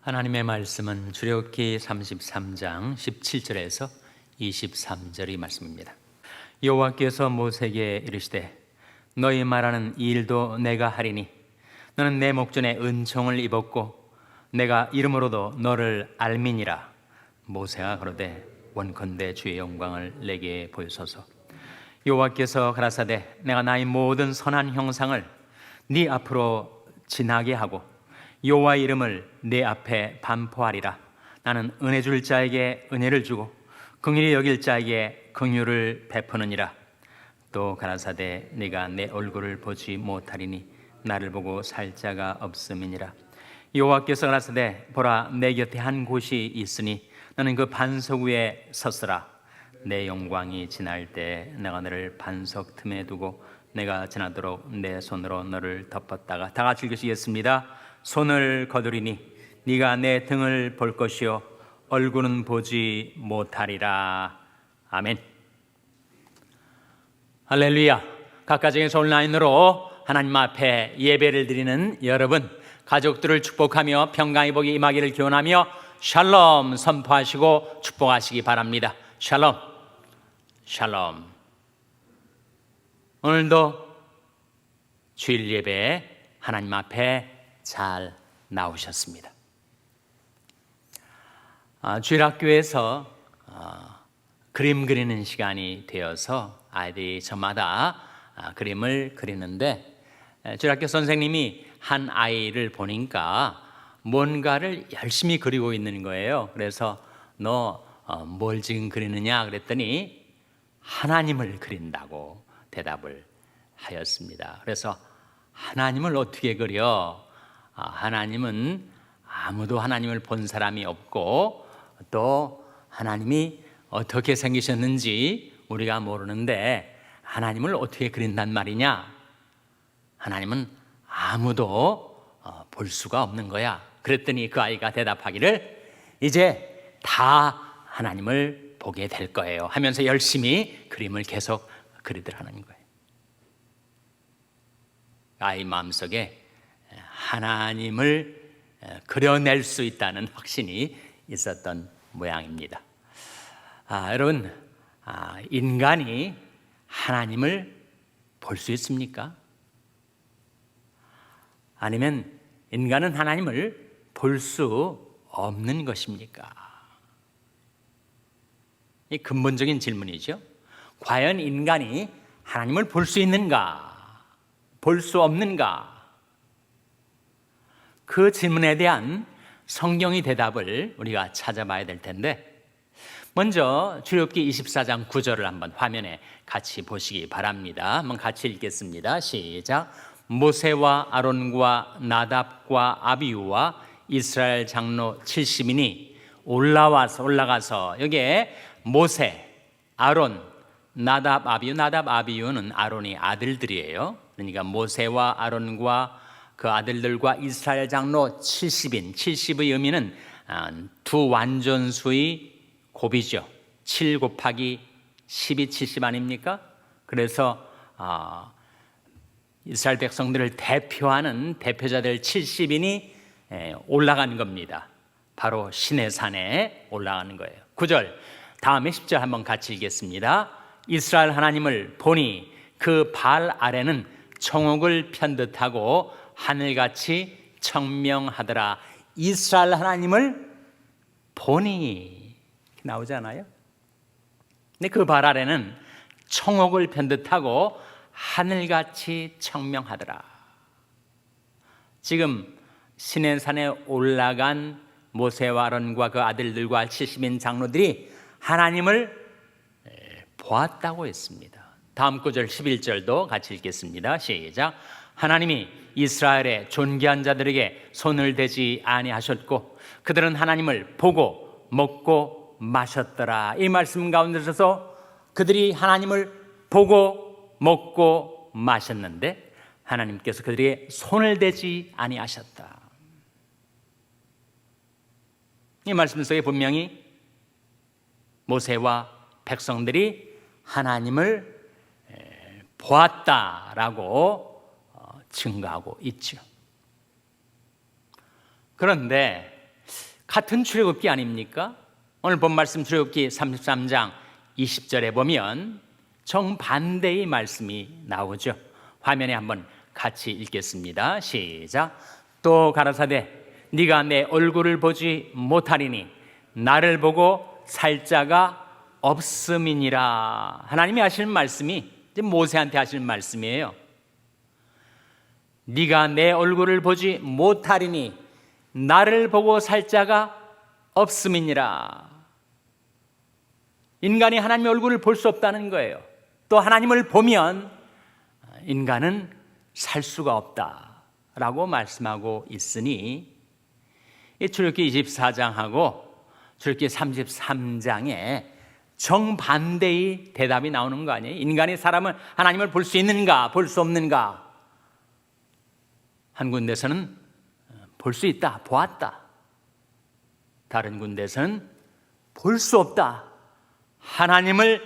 하나님의 말씀은 출애굽기 33장 17절에서 23절의 말씀입니다. 여호와께서 모세에게 이르시되 너희 말하는 이 일도 내가 하리니 너는 내 목전에 은총을 입었고 내가 이름으로도 너를 알미니라. 모세가 그러되 원컨대 주의 영광을 내게 보여소서. 여호와께서 가라사대 내가 나의 모든 선한 형상을 네 앞으로 지나게 하고 여호와의 이름을 네 앞에 반포하리라. 나는 은혜 줄 자에게 은혜를 주고 긍휼히 여길 자에게 긍휼을 베푸느니라. 또 가라사대 네가 내 얼굴을 보지 못하리니 나를 보고 살 자가 없음이니라. 여호와께서 가라사대 보라 내 곁에 한 곳이 있으니 너는 그 반석 위에 섰으라. 내 영광이 지날 때 내가 너를 반석 틈에 두고 내가 지나도록 내 손으로 너를 덮었다가. 다 같이 읽으시겠습니다. 손을 거두리니 네가 내 등을 볼 것이요 얼굴은 보지 못하리라. 아멘. 할렐루야. 각 가정에서 온라인으로 하나님 앞에 예배를 드리는 여러분, 가족들을 축복하며 평강의 복이 임하기를 기원하며 샬롬 선포하시고 축복하시기 바랍니다. 샬롬, 샬롬. 오늘도 주일 예배에 하나님 앞에 잘 나오셨습니다. 주일학교에서 그림 그리는 시간이 되어서 아이들이 저마다 그림을 그리는데 주일학교 선생님이 한 아이를 보니까 뭔가를 열심히 그리고 있는 거예요. 그래서 너 뭘 지금 그리느냐 그랬더니 하나님을 그린다고 대답을 하였습니다. 그래서 하나님을 어떻게 그려? 하나님은 아무도 하나님을 본 사람이 없고 또 하나님이 어떻게 생기셨는지 우리가 모르는데 하나님을 어떻게 그린단 말이냐? 하나님은 아무도 볼 수가 없는 거야. 그랬더니 그 아이가 대답하기를 이제 다 하나님을 보게 될 거예요 하면서 열심히 그림을 계속 그리더라는 거예요. 아이 마음속에 하나님을 그려낼 수 있다는 확신이 있었던 모양입니다. 여러분, 인간이 하나님을 볼 수 있습니까? 아니면 인간은 하나님을 볼 수 없는 것입니까? 이 근본적인 질문이죠. 과연 인간이 하나님을 볼 수 있는가? 볼 수 없는가? 그 질문에 대한 성경의 대답을 우리가 찾아봐야 될 텐데 먼저 출애굽기 24장 9절을 한번 화면에 같이 보시기 바랍니다. 한번 같이 읽겠습니다. 시작. 모세와 아론과 나답과 아비후와 이스라엘 장로 70인이 올라가서 여기에 모세, 아론, 나답, 아비후. 나답, 아비후는 아론의 아들들이에요. 그러니까 모세와 아론과 그 아들들과 이스라엘 장로 70인, 70의 의미는 두 완전수의 곱이죠. 7 곱하기 10이 70 아닙니까? 그래서 이스라엘 백성들을 대표하는 대표자들 70인이 올라간 겁니다. 바로 시내산에 올라가는 거예요. 9절 다음에 10절 한번 같이 읽겠습니다. 이스라엘 하나님을 보니 그 발 아래는 청옥을 편듯하고 하늘같이 청명하더라. 이스라엘 하나님을 보니 나오지 않아요? 근데 그 발 아래는 청옥을 편듯하고 하늘같이 청명하더라. 지금 시내산에 올라간 모세와 아론과 그 아들들과 70인 장로들이 하나님을 보았다고 했습니다. 다음 구절 11절도 같이 읽겠습니다. 시작. 하나님이 이스라엘의 존귀한 자들에게 손을 대지 아니하셨고 그들은 하나님을 보고 먹고 마셨더라. 이 말씀 가운데서 그들이 하나님을 보고 먹고 마셨는데 하나님께서 그들에게 손을 대지 아니하셨다. 이 말씀 속에 분명히 모세와 백성들이 하나님을 보았다라고 증거하고 있죠. 그런데 같은 출애굽기 아닙니까? 오늘 본 말씀 출애굽기 33장 20절에 보면 정반대의 말씀이 나오죠. 화면에 한번 같이 읽겠습니다. 시작. 또 가라사대 네가 내 얼굴을 보지 못하리니 나를 보고 살 자가 없음이니라. 하나님이 하시는 말씀이 이제 모세한테 하시는 말씀이에요. 네가 내 얼굴을 보지 못하리니 나를 보고 살 자가 없음이니라. 인간이 하나님의 얼굴을 볼 수 없다는 거예요. 또 하나님을 보면 인간은 살 수가 없다라고 말씀하고 있으니 이 출애굽기 24장하고 출애굽기 33장에 정반대의 대답이 나오는 거 아니에요? 인간이 사람은 하나님을 볼 수 있는가, 볼 수 없는가? 한 군데서는 볼 수 있다, 보았다. 다른 군데서는 볼 수 없다, 하나님을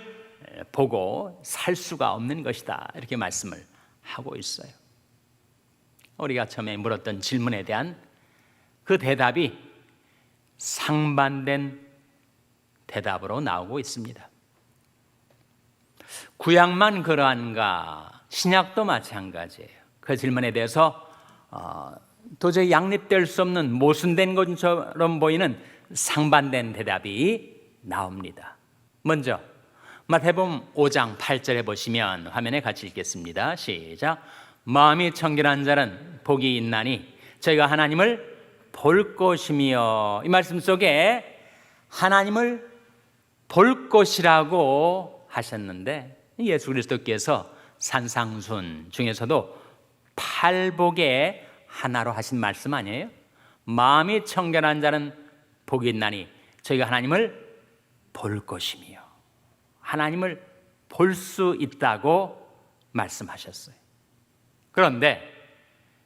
보고 살 수가 없는 것이다, 이렇게 말씀을 하고 있어요. 우리가 처음에 물었던 질문에 대한 그 대답이 상반된 대답으로 나오고 있습니다. 구약만 그러한가, 신약도 마찬가지예요. 그 질문에 대해서 도저히 양립될 수 없는 모순된 것처럼 보이는 상반된 대답이 나옵니다. 먼저 마태복음 5장 8절에 보시면 화면에 같이 읽겠습니다. 시작. 마음이 청결한 자는 복이 있나니 저희가 하나님을 볼 것이며, 이 말씀 속에 하나님을 볼 것이라고 하셨는데 예수 그리스도께서 산상순 중에서도 팔복의 하나로 하신 말씀 아니에요? 마음이 청결한 자는 복이 있나니 저희가 하나님을 볼 것이며, 하나님을 볼 수 있다고 말씀하셨어요. 그런데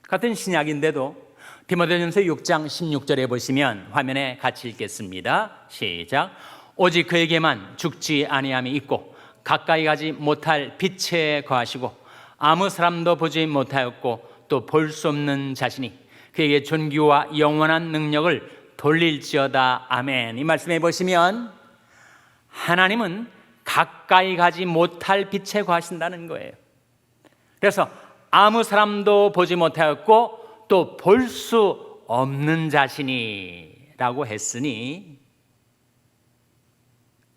같은 신약인데도 디모데전서 6장 16절에 보시면 화면에 같이 읽겠습니다. 시작. 오직 그에게만 죽지 아니함이 있고 가까이 가지 못할 빛에 거하시고 아무 사람도 보지 못하였고 또 볼 수 없는 자신이 그에게 존귀와 영원한 능력을 돌릴지어다. 아멘. 이 말씀에 보시면 하나님은 가까이 가지 못할 빛에 거하신다는 거예요. 그래서 아무 사람도 보지 못하였고 또 볼 수 없는 자신이라고 했으니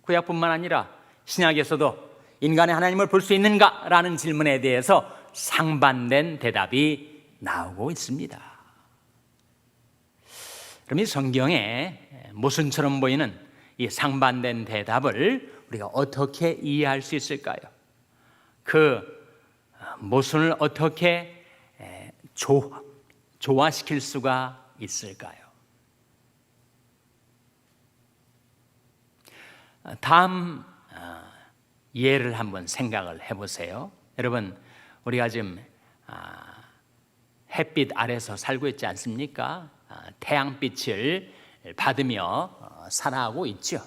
구약뿐만 아니라 신약에서도 인간의 하나님을 볼 수 있는가라는 질문에 대해서 상반된 대답이 나오고 있습니다. 그럼 이 성경에 모순처럼 보이는 이 상반된 대답을 우리가 어떻게 이해할 수 있을까요? 그 모순을 어떻게 조화시킬 수가 있을까요? 다음 예를 한번 생각을 해보세요. 여러분, 우리가 지금 햇빛 아래서 살고 있지 않습니까? 태양빛을 받으며 살아가고 있죠.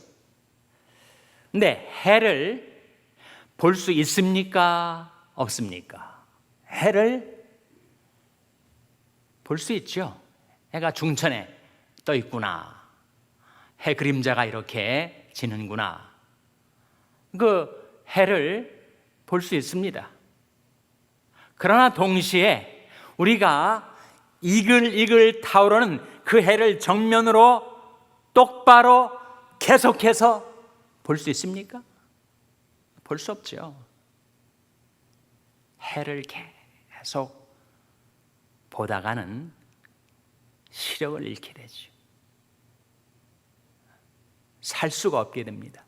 근데 해를 볼 수 있습니까? 없습니까? 해를 볼 수 있죠. 해가 중천에 떠 있구나. 해 그림자가 이렇게 지는구나. 그 해를 볼 수 있습니다. 그러나 동시에 우리가 이글이글 타오르는 그 해를 정면으로 똑바로 계속해서 볼 수 있습니까? 볼 수 없죠. 해를 계속 보다가는 시력을 잃게 되죠. 살 수가 없게 됩니다.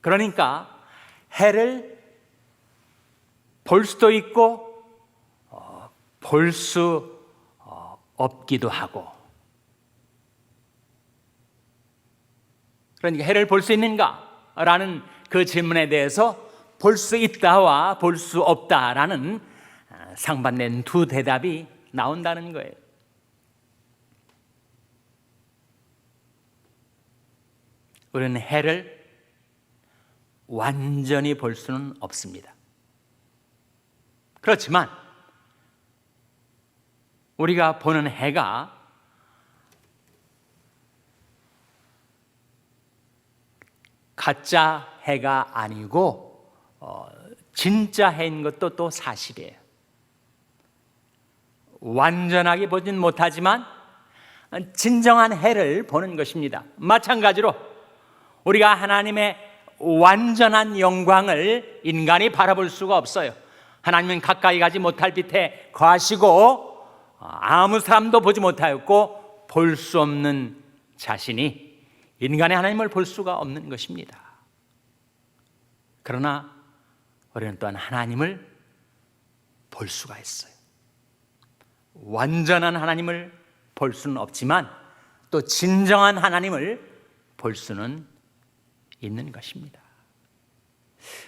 그러니까 해를 볼 수도 있고 볼 수 없기도 하고, 그러니까 해를 볼 수 있는가라는 그 질문에 대해서 볼 수 있다와 볼 수 없다라는 상반된 두 대답이 나온다는 거예요. 우리는 해를 완전히 볼 수는 없습니다. 그렇지만 우리가 보는 해가 가짜 해가 아니고 진짜 해인 것도 또 사실이에요. 완전하게 보진 못하지만 진정한 해를 보는 것입니다. 마찬가지로 우리가 하나님의 완전한 영광을 인간이 바라볼 수가 없어요. 하나님은 가까이 가지 못할 빛에 거하시고 아무 사람도 보지 못하였고 볼 수 없는 자신이 인간의 하나님을 볼 수가 없는 것입니다. 그러나 우리는 또한 하나님을 볼 수가 있어요. 완전한 하나님을 볼 수는 없지만 또 진정한 하나님을 볼 수는 있는 것입니다.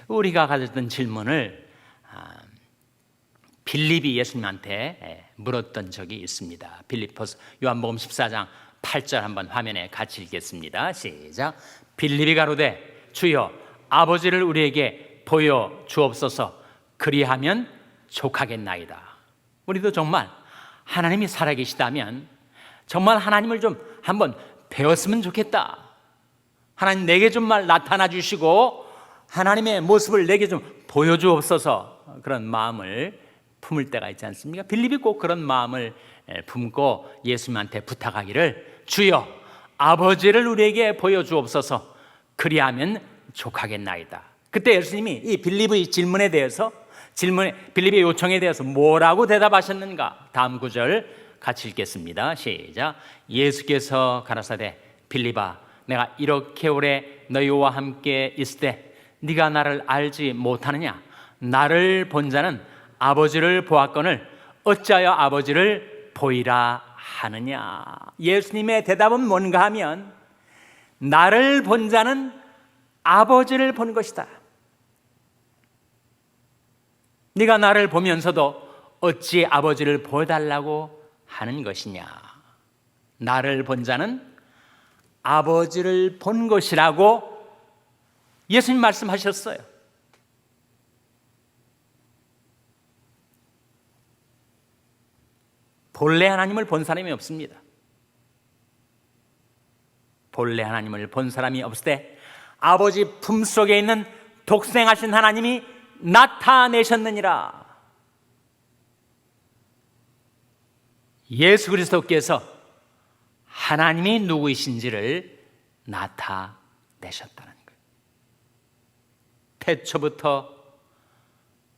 우리가 가졌던 질문을 빌립이 예수님한테 물었던 적이 있습니다. 빌립보서 요한복음 14장 8절 한번 화면에 같이 읽겠습니다. 시작. 빌립이 가로되 주여 아버지를 우리에게 보여 주옵소서. 그리하면 족하겠나이다. 우리도 정말 하나님이 살아계시다면 정말 하나님을 좀 한번 배웠으면 좋겠다. 하나님 내게 좀 나타나 주시고 하나님의 모습을 내게 좀 보여주옵소서. 그런 마음을 품을 때가 있지 않습니까? 빌립이 꼭 그런 마음을 품고 예수님한테 부탁하기를 주여 아버지를 우리에게 보여주옵소서. 그리하면 족하겠나이다. 그때 예수님이 이 빌립의 질문에 대해서 빌립의 요청에 대해서 뭐라고 대답하셨는가? 다음 구절 같이 읽겠습니다. 시작. 예수께서 가라사대 빌립아 내가 이렇게 오래 너희와 함께 있을 때 네가 나를 알지 못하느냐? 나를 본 자는 아버지를 보았거늘 어찌하여 아버지를 보이라 하느냐? 예수님의 대답은 뭔가 하면 나를 본 자는 아버지를 본 것이다. 네가 나를 보면서도 어찌 아버지를 보여달라고 하는 것이냐? 나를 본 자는 아버지를 본 것이라고 예수님 말씀하셨어요. 본래 하나님을 본 사람이 없습니다. 본래 하나님을 본 사람이 없을 때 아버지 품속에 있는 독생하신 하나님이 나타내셨느니라. 예수 그리스도께서 하나님이 누구이신지를 나타내셨다는 거예요. 태초부터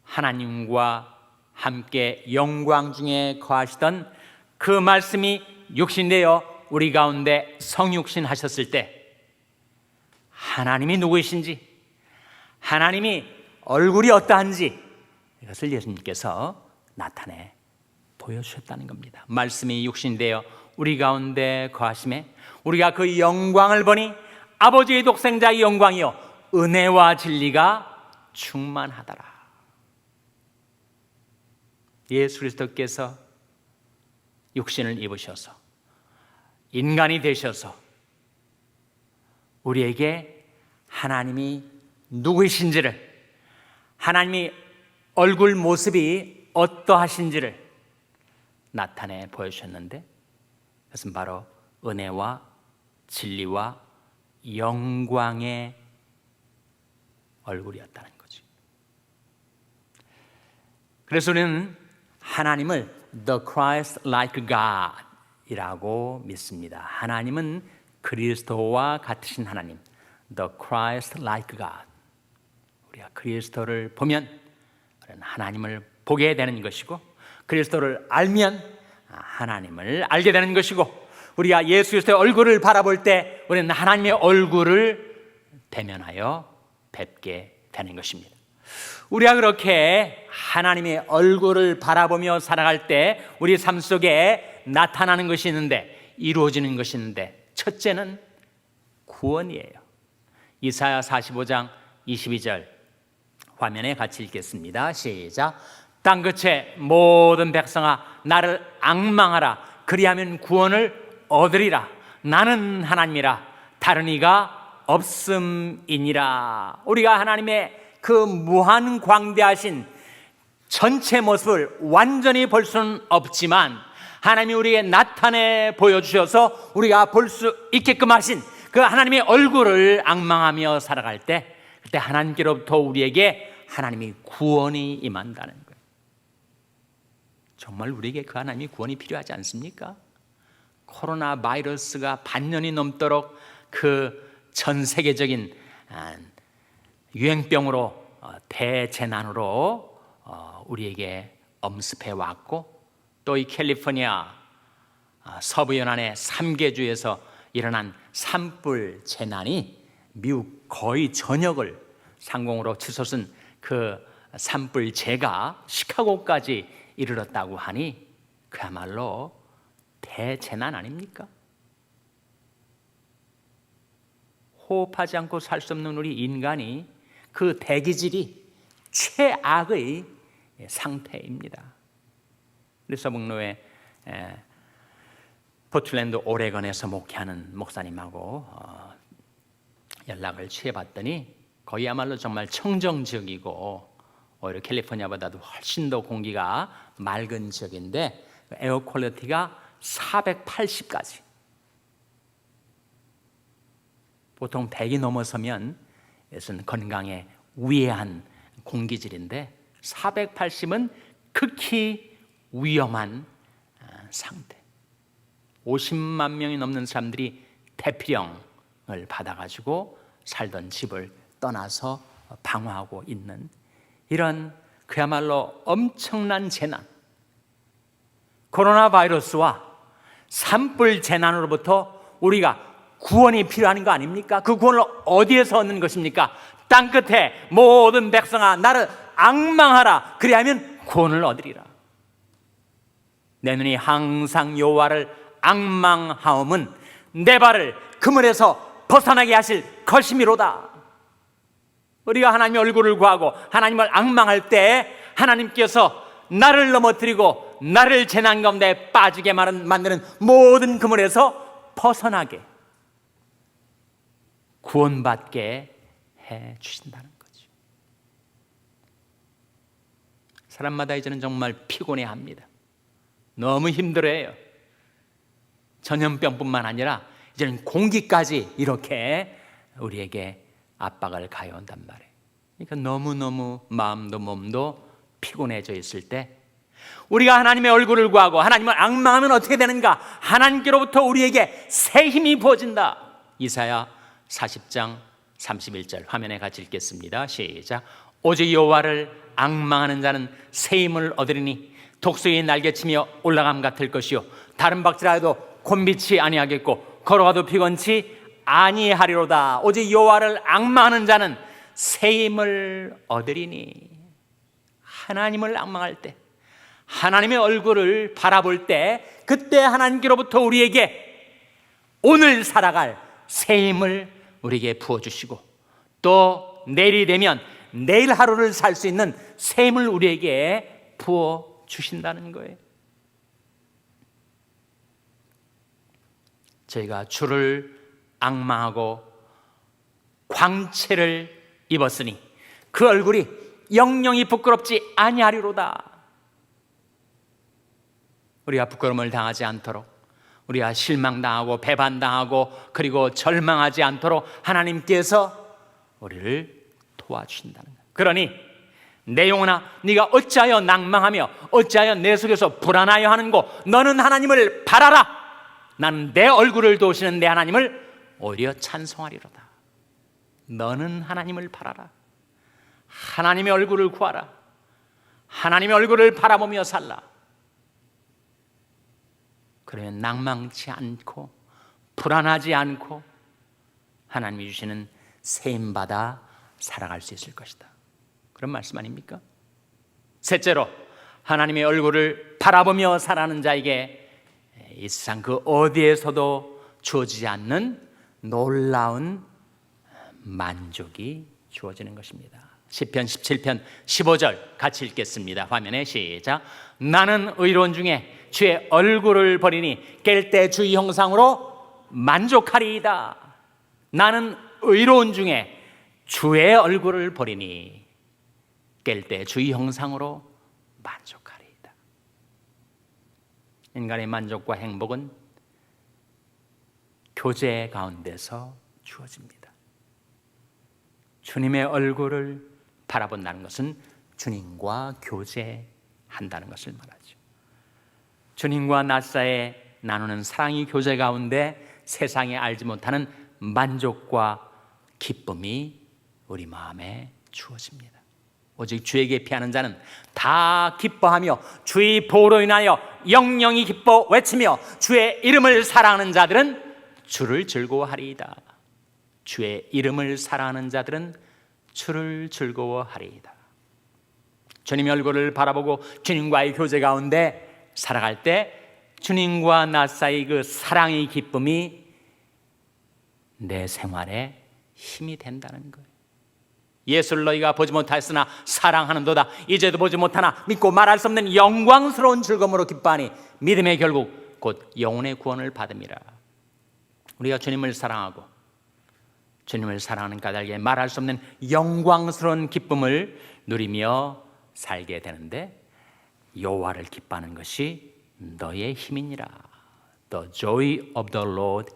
하나님과 함께 영광 중에 거하시던 그 말씀이 육신되어 우리 가운데 성육신 하셨을 때 하나님이 누구이신지, 하나님이 얼굴이 어떠한지 이것을 예수님께서 나타내 보여주셨다는 겁니다. 말씀이 육신되어 우리 가운데 거하심에 우리가 그 영광을 보니 아버지의 독생자의 영광이요 은혜와 진리가 충만하더라. 예수 그리스도께서 육신을 입으셔서 인간이 되셔서 우리에게 하나님이 누구이신지를, 하나님이 얼굴 모습이 어떠하신지를 나타내 보여주셨는데 그것은 바로 은혜와 진리와 영광의 얼굴이었다는 거죠. 그래서 우리는 하나님을 The Christ-like God 이라고 믿습니다. 하나님은 그리스도와 같으신 하나님, The Christ-like God. 우리가 그리스도를 보면 우리는 하나님을 보게 되는 것이고, 그리스도를 알면 하나님을 알게 되는 것이고, 우리가 예수 그리스도의 얼굴을 바라볼 때 우리는 하나님의 얼굴을 대면하여 뵙게 되는 것입니다. 우리가 그렇게 하나님의 얼굴을 바라보며 살아갈 때 우리 삶 속에 나타나는 것이 있는데, 이루어지는 것이 있는데, 첫째는 구원이에요. 이사야 45장 22절 화면에 같이 읽겠습니다. 시작. 땅끝의 모든 백성아 나를 앙망하라. 그리하면 구원을 얻으리라. 나는 하나님이라 다른 이가 없음이니라. 우리가 하나님의 그 무한 광대하신 전체 모습을 완전히 볼 수는 없지만 하나님이 우리에게 나타내 보여주셔서 우리가 볼 수 있게끔 하신 그 하나님의 얼굴을 앙망하며 살아갈 때, 그때 하나님께로부터 우리에게 하나님이 구원이 임한다는 거예요. 정말 우리에게 그 하나님이 구원이 필요하지 않습니까? 코로나 바이러스가 반년이 넘도록 그 전 세계적인 유행병으로 대재난으로 우리에게 엄습해 왔고, 또 이 캘리포니아 서부 연안의 3개주에서 일어난 산불 재난이 미국 거의 전역을 상공으로 치솟은 그 산불재가 시카고까지 이르렀다고 하니 그야말로 대재난 아닙니까? 호흡하지 않고 살 수 없는 우리 인간이 그 대기질이 최악의 상태입니다. 그래서 목로에 포틀랜드 오레건에서 목회하는 목사님하고 연락을 취해봤더니 거기야말로 정말 청정 지역이고 오히려 캘리포니아보다도 훨씬 더 공기가 맑은 지역인데 에어 퀄리티가 480까지, 보통 100이 넘어서면 이것은 건강에 위해한 공기질인데 480은 극히 위험한 상태. 50만 명이 넘는 사람들이 대피령을 받아가지고 살던 집을 떠나서 방황하고 있는 이런 그야말로 엄청난 재난, 코로나 바이러스와 산불 재난으로부터 우리가 구원이 필요한 거 아닙니까? 그 구원을 어디에서 얻는 것입니까? 땅끝에 모든 백성아 나를 앙망하라, 그리하면 구원을 얻으리라. 내 눈이 항상 여호와를 앙망하옴은 내 발을 그물에서 벗어나게 하실 것이미로다. 우리가 하나님의 얼굴을 구하고 하나님을 앙망할 때 하나님께서 나를 넘어뜨리고 나를 재난 가운데 빠지게 만드는 모든 그물에서 벗어나게, 구원받게 해 주신다는 거죠. 사람마다 이제는 정말 피곤해합니다. 너무 힘들어해요. 전염병뿐만 아니라 이제는 공기까지 이렇게 우리에게 압박을 가해온단 말이에요. 그러니까 너무너무 마음도 몸도 피곤해져 있을 때 우리가 하나님의 얼굴을 구하고 하나님을 앙망하면 어떻게 되는가? 하나님께로부터 우리에게 새 힘이 부어진다. 이사야 40장 31절 화면에 같이 읽겠습니다. 시작. 오직 여호와를 앙망하는 자는 새 힘을 얻으리니 독수리의 날개치며 올라감 같을 것이요 다른 박질하여도 곤비치 아니하겠고 걸어가도 피곤치 아니하리로다. 오직 여호와를 앙망하는 자는 새 힘을 얻으리니. 하나님을 앙망할 때, 하나님의 얼굴을 바라볼 때, 그때 하나님께로부터 우리에게 오늘 살아갈 새 힘을 우리에게 부어주시고, 또 내일이 되면 내일 하루를 살 수 있는 새 힘을 우리에게 부어주신다는 거예요. 저희가 주를 앙망하고 광채를 입었으니 그 얼굴이 영영이 부끄럽지 아니하리로다. 우리가 부끄러움을 당하지 않도록, 우리가 실망당하고 배반당하고 그리고 절망하지 않도록 하나님께서 우리를 도와주신다는 거예요. 그러니 내 영혼아 네가 어찌하여 낭망하며 어찌하여 내 속에서 불안하여 하는고, 너는 하나님을 바라라. 나는 내 얼굴을 도우시는 내 하나님을 오히려 찬송하리로다. 너는 하나님을 바라라. 하나님의 얼굴을 구하라. 하나님의 얼굴을 바라보며 살라. 그러면 낭망치 않고 불안하지 않고 하나님이 주시는 새 힘 받아 살아갈 수 있을 것이다. 그런 말씀 아닙니까? 셋째로, 하나님의 얼굴을 바라보며 살아가는 자에게 이 세상 그 어디에서도 주어지지 않는 놀라운 만족이 주어지는 것입니다. 시편 17편 15절 같이 읽겠습니다. 화면에 시작. 나는 의로운 중에 주의 얼굴을 버리니 깰 때 주의 형상으로 만족하리이다. 나는 의로운 중에 주의 얼굴을 버리니 깰 때 주의 형상으로 만족하리이다. 인간의 만족과 행복은 교제 가운데서 주어집니다. 주님의 얼굴을 바라본다는 것은 주님과 교제한다는 것을 말하죠. 주님과 나 사이에 나누는 사랑의 교제 가운데 세상에 알지 못하는 만족과 기쁨이 우리 마음에 주어집니다. 오직 주에게 피하는 자는 다 기뻐하며 주의 보호로 인하여 영영이 기뻐 외치며 주의 이름을 사랑하는 자들은 주를 즐거워하리이다. 주의 이름을 사랑하는 자들은 주를 즐거워하리이다. 주님의 얼굴을 바라보고 주님과의 교제 가운데 살아갈 때 주님과 나 사이 그 사랑의 기쁨이 내 생활에 힘이 된다는 거예요. 예수를 너희가 보지 못하였으나 사랑하는도다. 이제도 보지 못하나 믿고 말할 수 없는 영광스러운 즐거움으로 기뻐하니 믿음의 결국 곧 영혼의 구원을 받음이라. 우리가 주님을 사랑하고 주님을 사랑하는 까닭에 말할 수 없는 영광스러운 기쁨을 누리며 살게 되는데, 여호와를 기뻐하는 것이 너의 힘이니라. The joy of the Lord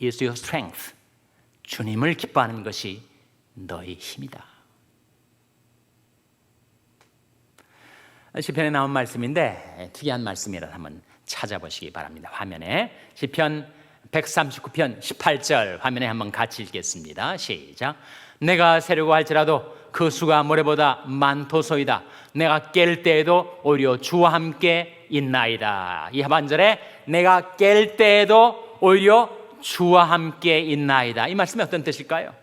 is your strength. 주님을 기뻐하는 것이 너의 힘이다. 시편에 나온 말씀인데 특이한 말씀이라 한번 찾아보시기 바랍니다. 화면에 시편 139편 18절 화면에 한번 같이 읽겠습니다. 시작. 내가 세려고 할지라도 그 수가 모래보다 많도소이다. 내가 깰 때에도 오히려 주와 함께 있나이다. 이 하반절에 내가 깰 때에도 오히려 주와 함께 있나이다. 이 말씀이 어떤 뜻일까요?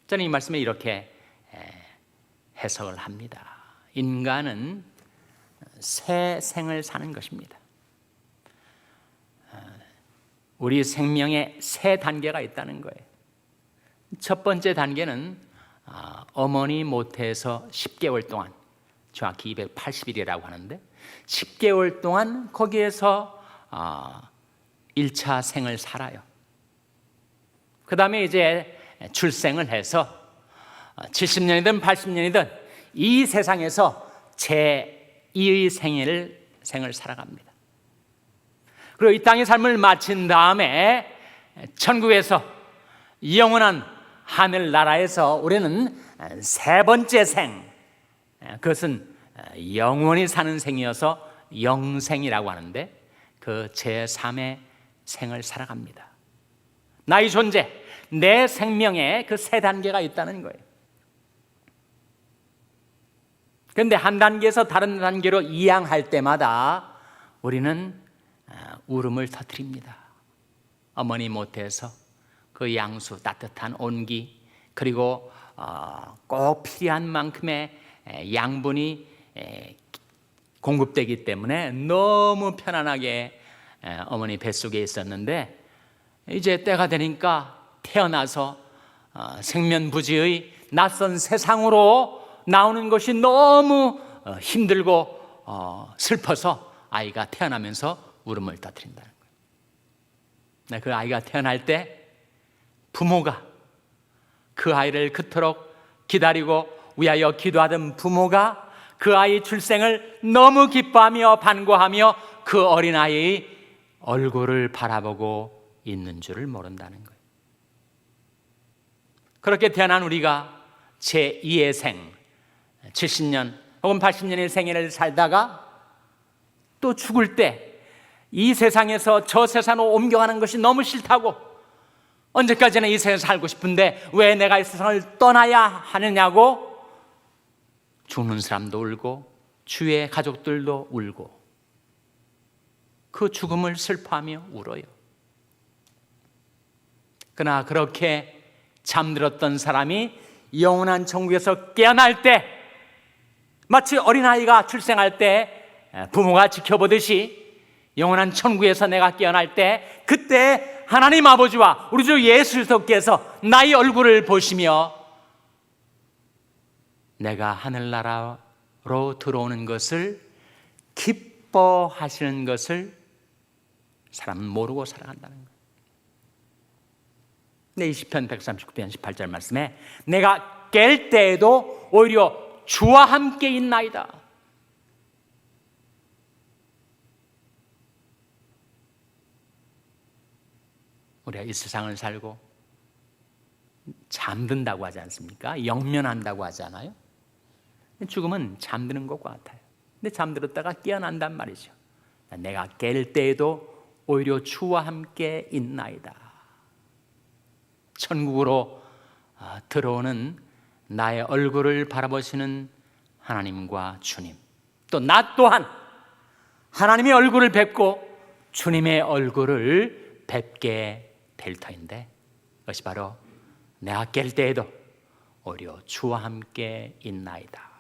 저는 이 말씀에 이렇게 해석을 합니다. 인간은 새 생을 사는 것입니다. 우리 생명에 세 단계가 있다는 거예요. 첫 번째 단계는 어머니 모태에서 10개월 동안, 정확히 280일이라고 하는데 10개월 동안 거기에서 1차 생을 살아요. 그 다음에 이제 출생을 해서 70년이든 80년이든 이 세상에서 제2의 생을 살아갑니다. 그리고 이 땅의 삶을 마친 다음에 천국에서 영원한 하늘나라에서 우리는 세 번째 생, 그것은 영원히 사는 생이어서 영생이라고 하는데 그 제3의 생을 살아갑니다. 나의 존재, 내 생명에 그 세 단계가 있다는 거예요. 그런데 한 단계에서 다른 단계로 이양할 때마다 우리는 울음을 터뜨립니다. 어머니 모태에서 그 양수, 따뜻한 온기, 그리고 꼭 필요한 만큼의 양분이 공급되기 때문에 너무 편안하게 어머니 뱃속에 있었는데, 이제 때가 되니까 태어나서 생면부지의 낯선 세상으로 나오는 것이 너무 힘들고 슬퍼서 아이가 태어나면서 울음을 터뜨린다는 거예요. 그 아이가 태어날 때 부모가, 그 아이를 그토록 기다리고 위하여 기도하던 부모가 그 아이 출생을 너무 기뻐하며 반가워하며 그 어린아이의 얼굴을 바라보고 있는 줄을 모른다는 거예요. 그렇게 태어난 우리가 제2의 생, 70년 혹은 80년의 생애를 살다가 또 죽을 때 이 세상에서 저 세상으로 옮겨가는 것이 너무 싫다고, 언제까지나 이 세상에 살고 싶은데 왜 내가 이 세상을 떠나야 하느냐고 죽는 사람도 울고 주위의 가족들도 울고 그 죽음을 슬퍼하며 울어요. 그러나 그렇게 잠들었던 사람이 영원한 천국에서 깨어날 때, 마치 어린아이가 출생할 때 부모가 지켜보듯이 영원한 천국에서 내가 깨어날 때, 그때 하나님 아버지와 우리 주 예수 그리스도께서 나의 얼굴을 보시며 내가 하늘나라로 들어오는 것을 기뻐하시는 것을 사람은 모르고 살아간다는 거예요. 네, 시편 139편 18절 말씀에 내가 깰 때에도 오히려 주와 함께 있나이다. 우리가 이 세상을 살고 잠든다고 하지 않습니까? 영면한다고 하잖아요. 죽음은 잠드는 것과 같아요. 근데 잠들었다가 깨어난단 말이죠. 내가 깰 때에도 오히려 주와 함께 있나이다. 천국으로 들어오는 나의 얼굴을 바라보시는 하나님과 주님, 또 나 또한 하나님의 얼굴을 뵙고 주님의 얼굴을 뵙게 될 터인데, 그것이 바로 내가 깰 때에도 오히려 주와 함께 있나이다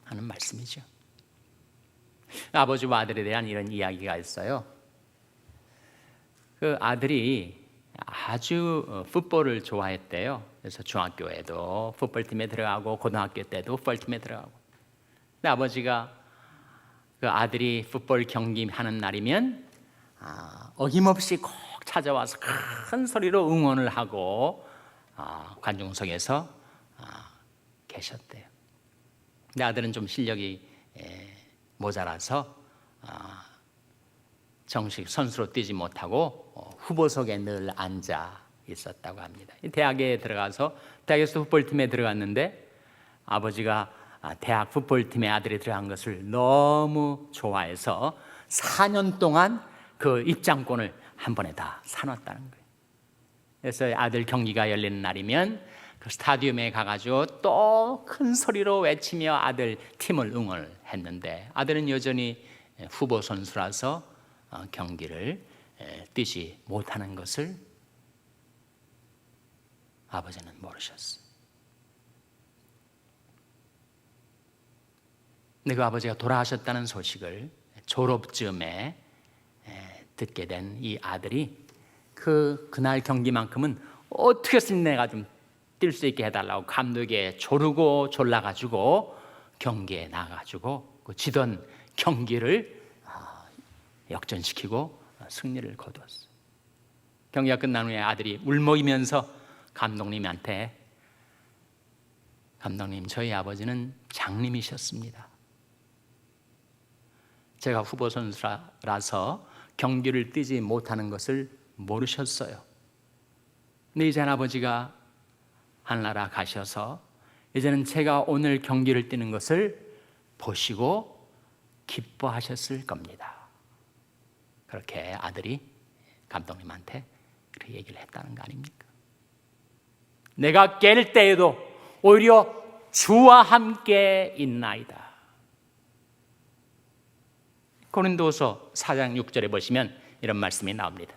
하는 말씀이죠. 아버지와 아들에 대한 이런 이야기가 있어요. 그 아들이 아주 풋볼을 좋아했대요. 그래서 중학교에도 풋볼팀에 들어가고 고등학교 때도 풋볼팀에 들어가고. 근데 아버지가 그 아들이 풋볼 경기하는 날이면 어김없이 꼭 찾아와서 큰 소리로 응원을 하고 관중석에서 계셨대요. 근데 아들은 좀 실력이 모자라서 정식 선수로 뛰지 못하고 후보석에 늘 앉아 있었다고 합니다. 대학에 들어가서 대학에서 풋볼팀에 들어갔는데 아버지가 대학 풋볼팀에 아들이 들어간 것을 너무 좋아해서 4년 동안 그 입장권을 한 번에 다 사놨다는 거예요. 그래서 아들 경기가 열리는 날이면 그 스타디움에 가가지고 또 큰 소리로 외치며 아들 팀을 응원을 했는데, 아들은 여전히 후보 선수라서 경기를 뛰지 못하는 것을 아버지는 모르셨어요. 근데 그 아버지가 돌아가셨다는 소식을 졸업쯤에 듣게 된 이 아들이 그날 경기만큼은 어떻게 해서든 내가 좀 뛸 수 있게 해달라고 감독에 조르고 졸라가지고 경기에 나가가지고 그 지던 경기를 역전시키고 승리를 거두었어요. 경기가 끝난 후에 아들이 울먹이면서 감독님한테, 감독님, 저희 아버지는 장님이셨습니다. 제가 후보 선수라서 경기를 뛰지 못하는 것을 모르셨어요. 근데 이제 아버지가 하늘나라 가셔서 이제는 제가 오늘 경기를 뛰는 것을 보시고 기뻐하셨을 겁니다. 그렇게 아들이 감독님한테 그 얘기를 했다는 거 아닙니까? 내가 깰 때에도 오히려 주와 함께 있나이다. 고린도서 4장 6절에 보시면 이런 말씀이 나옵니다.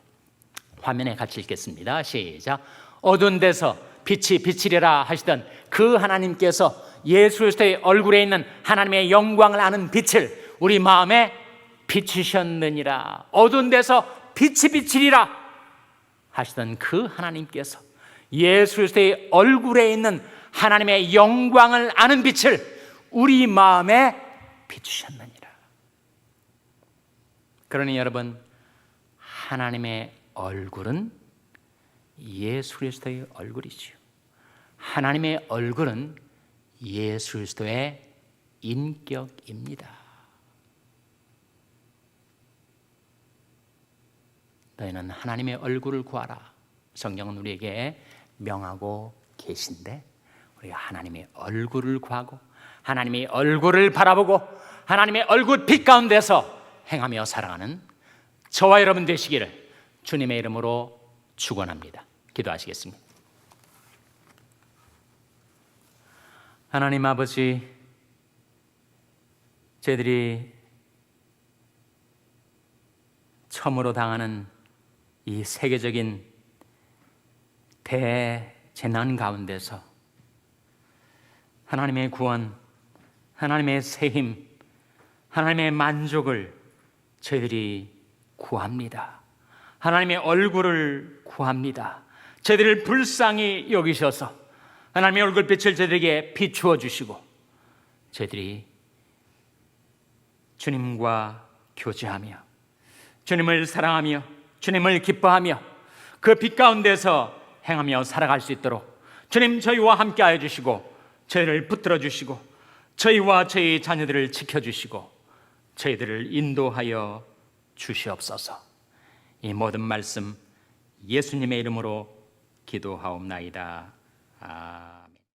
화면에 같이 읽겠습니다. 시작. 어두운 데서 빛이 비치리라 하시던 그 하나님께서 예수 그리스도의 얼굴에 있는 하나님의 영광을 아는 빛을 우리 마음에 비추셨느니라. 어두운 데서 빛이 비치리라 하시던 그 하나님께서 예수 그리스도의 얼굴에 있는 하나님의 영광을 아는 빛을 우리 마음에 비추셨느니라. 그러니 여러분, 하나님의 얼굴은 예수 그리스도의 얼굴이지요. 하나님의 얼굴은 예수 그리스도의 인격입니다. 너희는 하나님의 얼굴을 구하라. 성경은 우리에게 명하고 계신데, 우리가 하나님의 얼굴을 구하고 하나님의 얼굴을 바라보고 하나님의 얼굴 빛 가운데서 행하며 살아가는 저와 여러분 되시기를 주님의 이름으로 축원합니다. 기도하시겠습니다. 하나님 아버지, 저희들이 처음으로 당하는 이 세계적인 대재난 가운데서 하나님의 구원, 하나님의 새힘, 하나님의 만족을 저희들이 구합니다. 하나님의 얼굴을 구합니다. 저희들을 불쌍히 여기셔서 하나님의 얼굴빛을 저희들에게 비추어 주시고 저희들이 주님과 교제하며 주님을 사랑하며 주님을 기뻐하며 그 빛 가운데서 행하며 살아갈 수 있도록 주님 저희와 함께하여 주시고 저희를 붙들어 주시고 저희와 저희 자녀들을 지켜주시고 저희들을 인도하여 주시옵소서. 이 모든 말씀 예수님의 이름으로 기도하옵나이다. 아멘.